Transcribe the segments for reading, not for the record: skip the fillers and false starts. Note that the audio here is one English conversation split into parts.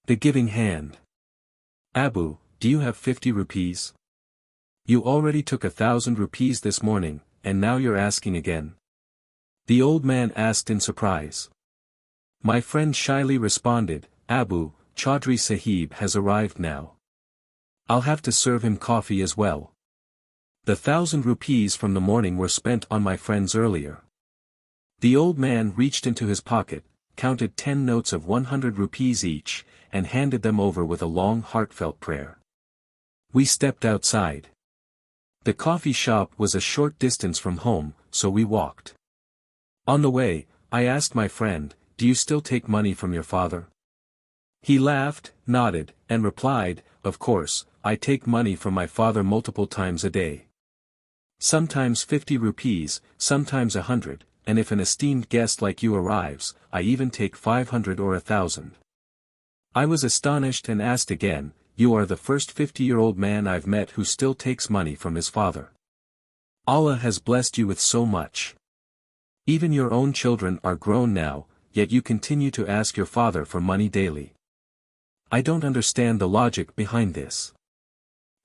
The giving hand. Abu, do you have 50 rupees? You already took 1,000 rupees this morning, and now you're asking again. The old man asked in surprise. My friend shyly responded, Abu, Chaudhry Sahib has arrived now. I'll have to serve him coffee as well. The 1,000 rupees from the morning were spent on my friends earlier. The old man reached into his pocket, counted 10 notes of 100 rupees each, and handed them over with a long heartfelt prayer. We stepped outside. The coffee shop was a short distance from home, so we walked. On the way, I asked my friend, do you still take money from your father? He laughed, nodded, and replied, of course, I take money from my father multiple times a day. Sometimes 50 rupees, sometimes 100, and if an esteemed guest like you arrives, I even take 500 or 1,000. I was astonished and asked again, you are the first 50-year-old man I've met who still takes money from his father. Allah has blessed you with so much. Even your own children are grown now, yet you continue to ask your father for money daily. I don't understand the logic behind this.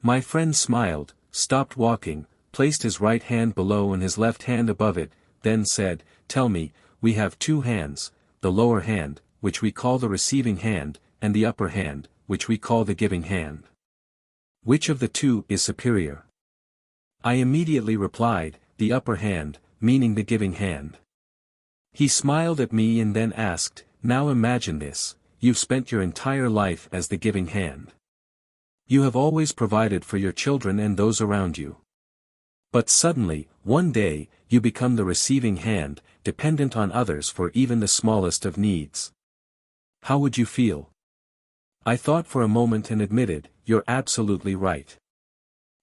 My friend smiled, stopped walking, placed his right hand below and his left hand above it, then said, tell me, we have two hands, the lower hand, which we call the receiving hand, and the upper hand, which we call the giving hand. Which of the two is superior? I immediately replied, the upper hand, meaning the giving hand. He smiled at me and then asked, now imagine this, you've spent your entire life as the giving hand. You have always provided for your children and those around you. But suddenly, one day, you become the receiving hand, dependent on others for even the smallest of needs. How would you feel? I thought for a moment and admitted, you're absolutely right.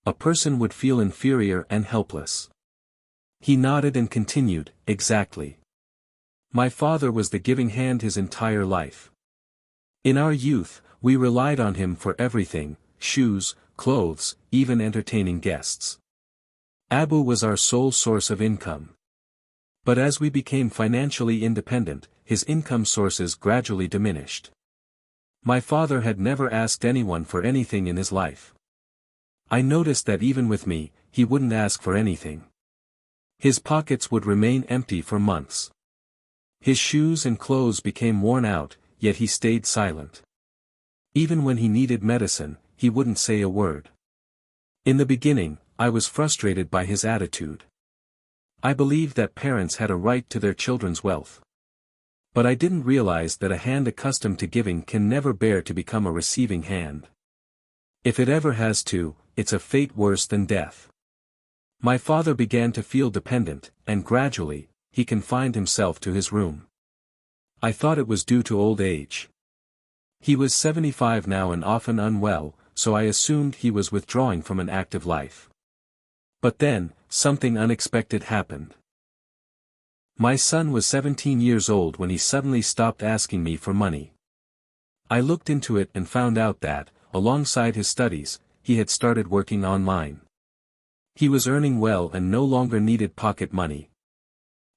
A person would feel inferior and helpless. He nodded and continued, exactly. My father was the giving hand his entire life. In our youth, we relied on him for everything, shoes, clothes, even entertaining guests. Abu was our sole source of income. But as we became financially independent, his income sources gradually diminished. My father had never asked anyone for anything in his life. I noticed that even with me, he wouldn't ask for anything. His pockets would remain empty for months. His shoes and clothes became worn out, yet he stayed silent. Even when he needed medicine, he wouldn't say a word. In the beginning, I was frustrated by his attitude. I believed that parents had a right to their children's wealth. But I didn't realize that a hand accustomed to giving can never bear to become a receiving hand. If it ever has to, it's a fate worse than death. My father began to feel dependent, and gradually, he confined himself to his room. I thought it was due to old age. He was 75 now and often unwell, so I assumed he was withdrawing from an active life. But then, something unexpected happened. My son was 17 years old when he suddenly stopped asking me for money. I looked into it and found out that, alongside his studies, he had started working online. He was earning well and no longer needed pocket money.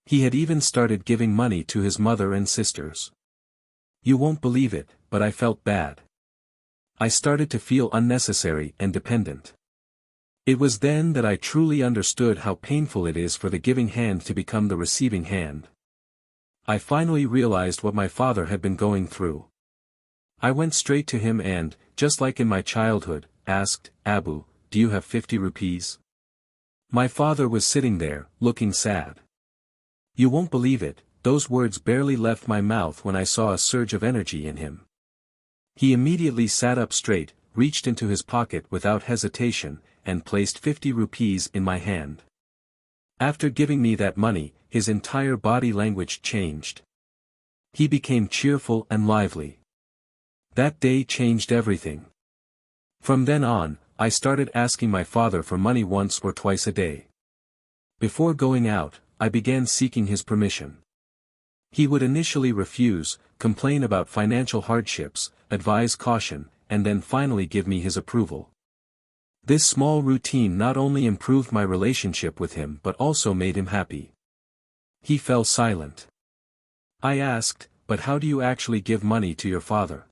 He had even started giving money to his mother and sisters. You won't believe it, but I felt bad. I started to feel unnecessary and dependent. It was then that I truly understood how painful it is for the giving hand to become the receiving hand. I finally realized what my father had been going through. I went straight to him and, just like in my childhood, asked, Abu, do you have 50 rupees? My father was sitting there, looking sad. You won't believe it, those words barely left my mouth when I saw a surge of energy in him. He immediately sat up straight, reached into his pocket without hesitation, and placed 50 rupees in my hand. After giving me that money, his entire body language changed. He became cheerful and lively. That day changed everything. From then on, I started asking my father for money once or twice a day. Before going out, I began seeking his permission. He would initially refuse, complain about financial hardships, advise caution, and then finally give me his approval. This small routine not only improved my relationship with him but also made him happy. He fell silent. I asked, but how do you actually give money to your father?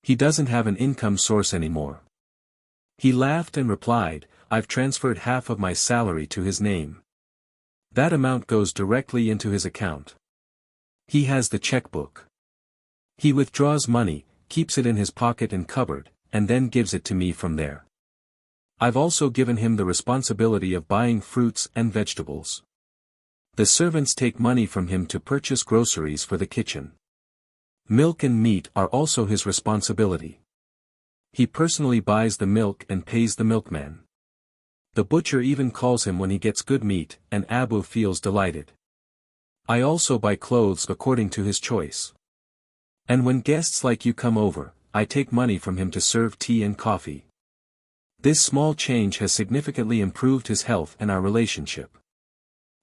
He doesn't have an income source anymore. He laughed and replied, I've transferred half of my salary to his name. That amount goes directly into his account. He has the checkbook. He withdraws money, keeps it in his pocket and cupboard, and then gives it to me from there. I've also given him the responsibility of buying fruits and vegetables. The servants take money from him to purchase groceries for the kitchen. Milk and meat are also his responsibility. He personally buys the milk and pays the milkman. The butcher even calls him when he gets good meat, and Abu feels delighted. I also buy clothes according to his choice. And when guests like you come over, I take money from him to serve tea and coffee. This small change has significantly improved his health and our relationship.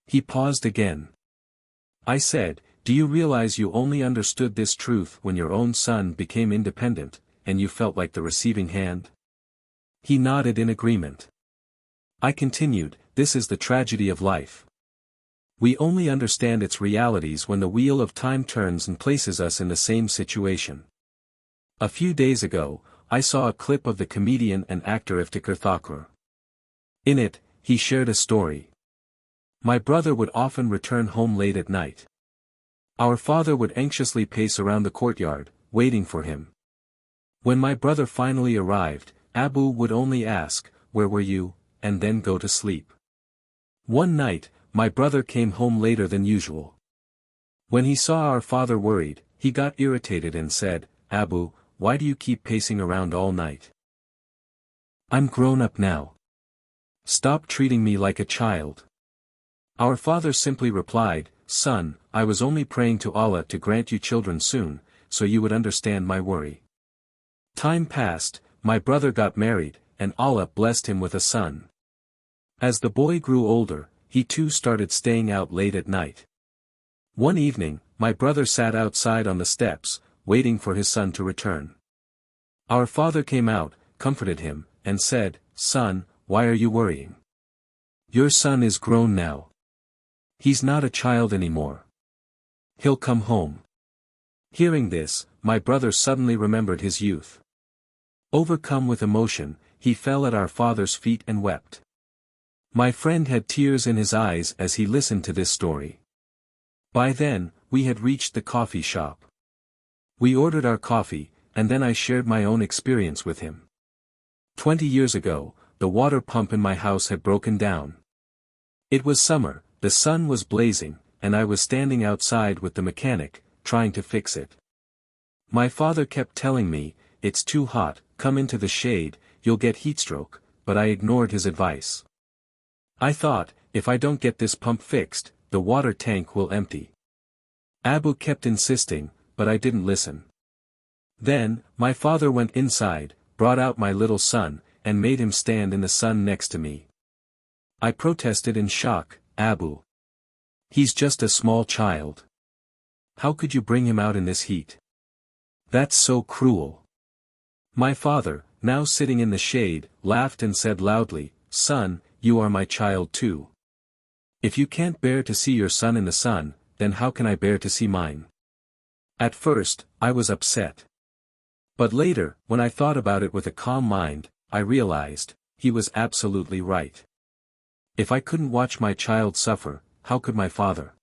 He paused again. I said, do you realize you only understood this truth when your own son became independent, and you felt like the receiving hand? He nodded in agreement. I continued, this is the tragedy of life. We only understand its realities when the wheel of time turns and places us in the same situation. A few days ago, I saw a clip of the comedian and actor Iftikhar Thakur. In it, he shared a story. My brother would often return home late at night. Our father would anxiously pace around the courtyard, waiting for him. When my brother finally arrived, Abu would only ask, where were you, and then go to sleep. One night, my brother came home later than usual. When he saw our father worried, he got irritated and said, Abu, why do you keep pacing around all night? I'm grown up now. Stop treating me like a child. Our father simply replied, Son, I was only praying to Allah to grant you children soon, so you would understand my worry. Time passed, my brother got married, and Allah blessed him with a son. As the boy grew older, he too started staying out late at night. One evening, my brother sat outside on the steps, waiting for his son to return. Our father came out, comforted him, and said, Son, why are you worrying? Your son is grown now. He's not a child anymore. He'll come home. Hearing this, my brother suddenly remembered his youth. Overcome with emotion, he fell at our father's feet and wept. My friend had tears in his eyes as he listened to this story. By then, we had reached the coffee shop. We ordered our coffee, and then I shared my own experience with him. 20 years ago, the water pump in my house had broken down. It was summer, the sun was blazing, and I was standing outside with the mechanic, trying to fix it. My father kept telling me, it's too hot, come into the shade, you'll get heatstroke, but I ignored his advice. I thought, if I don't get this pump fixed, the water tank will empty. Abu kept insisting, but I didn't listen. Then, my father went inside, brought out my little son, and made him stand in the sun next to me. I protested in shock, Abu. He's just a small child. How could you bring him out in this heat? That's so cruel. My father, now sitting in the shade, laughed and said loudly, Son, you are my child too. If you can't bear to see your son in the sun, then how can I bear to see mine? At first, I was upset. But later, when I thought about it with a calm mind, I realized, he was absolutely right. If I couldn't watch my child suffer, how could my father?